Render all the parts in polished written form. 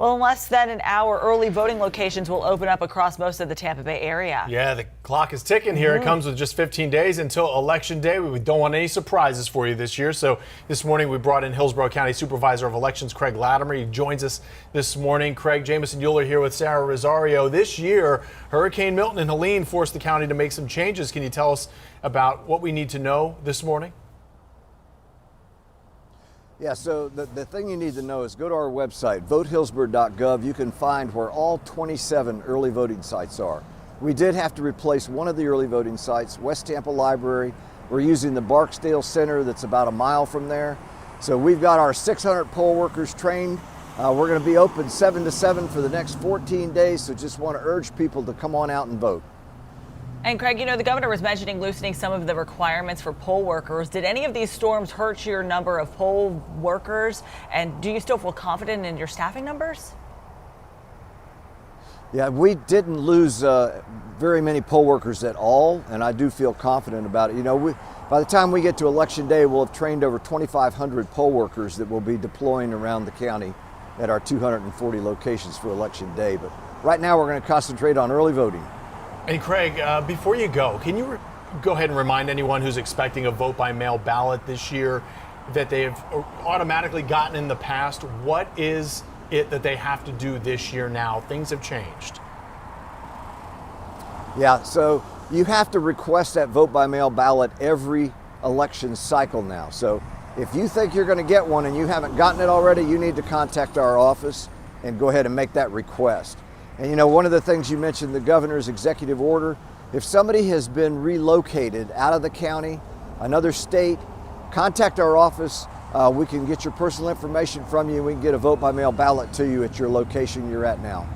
Well, in less than an hour, early voting locations will open up across most of the Tampa Bay area. Yeah, the clock is ticking here. It comes with just 15 days until Election Day. We don't want any surprises for you this year. So this morning we brought in Hillsborough County Supervisor of Elections, Craig Latimer. He joins us this morning. Craig, Jamison Euler here with Sarah Rosario. This year, Hurricane Milton and Helene forced the county to make some changes. Can you tell us about what we need to know this morning? Yeah, so the thing you need to know is go to our website, votehillsborough.gov. You can find where all 27 early voting sites are. We did have to replace one of the early voting sites, West Tampa Library. We're using the Barksdale Center that's about a mile from there. So we've got our 600 poll workers trained. We're going to be open 7 to 7 for the next 14 days, so just want to urge people to come on out and vote. And Craig, you know, the governor was mentioning loosening some of the requirements for poll workers. Did any of these storms hurt your number of poll workers? And do you still feel confident in your staffing numbers? Yeah, we didn't lose very many poll workers at all, and I do feel confident about it. You know, by the time we get to Election Day, we'll have trained over 2,500 poll workers that will be deploying around the county at our 240 locations for Election Day. But right now we're going to concentrate on early voting. And Craig, before you go, can you go ahead and remind anyone who's expecting a vote by mail ballot this year that they've automatically gotten in the past? What is it that they have to do this year now? Things have changed. Yeah, so you have to request that vote by mail ballot every election cycle now. So if you think you're going to get one and you haven't gotten it already, you need to contact our office and go ahead and make that request. And you know, one of the things you mentioned, the governor's executive order, if somebody has been relocated out of the county, another state, contact our office. We can get your personal information from you and we can get a vote by mail ballot to you at your location you're at now.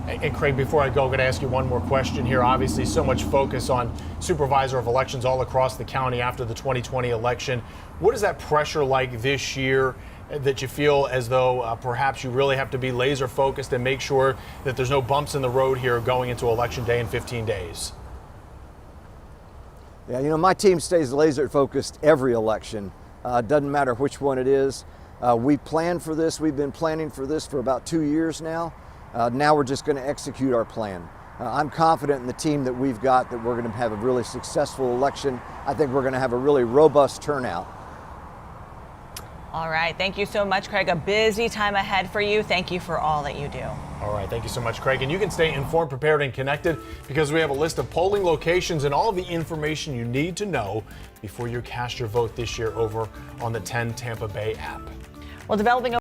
And Craig, before I go, I'm going to ask you one more question here. Obviously, so much focus on Supervisor of Elections all across the county after the 2020 election. What is that pressure like this year that you feel as though perhaps you really have to be laser focused and make sure that there's no bumps in the road here going into Election Day in 15 days? Yeah, you know, my team stays laser focused every election. Doesn't matter which one it is. We plan for this. We've been planning for this for about 2 years now. Now we're just going to execute our plan. I'm confident in the team that we've got that we're going to have a really successful election. I think we're going to have a really robust turnout. All right. Thank you so much, Craig. A busy time ahead for you. Thank you for all that you do. All right. Thank you so much, Craig. And you can stay informed, prepared, and connected because we have a list of polling locations and all of the information you need to know before you cast your vote this year over on the 10 Tampa Bay app. Well, developing